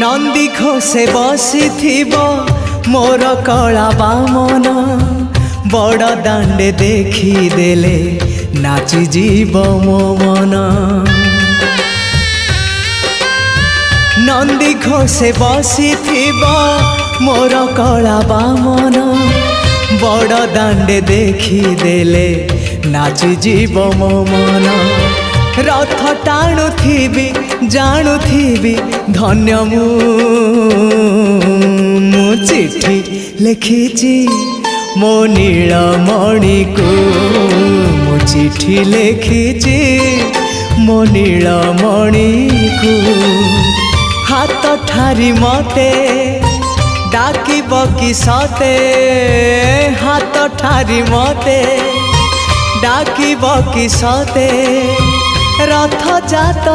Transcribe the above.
नंदी घोषे बसी मोर कला बामन बड़ दांडे देखी देले नाची जीव मो मन। नंदी घोषे बसी मोर कला बामन बड़ दांडे देखी देले नाची जीव मो मन। रथ टाणुथिबी जाणुथिबी धन्य मु चिट्ठी लिखिची मो नीलमणि को मु चिट्ठी लिखिची मो नीलमणि को। हाथ ठारी मते डाकिब कि सते हाथ ठारी मते डाकिब कि सते रथ जात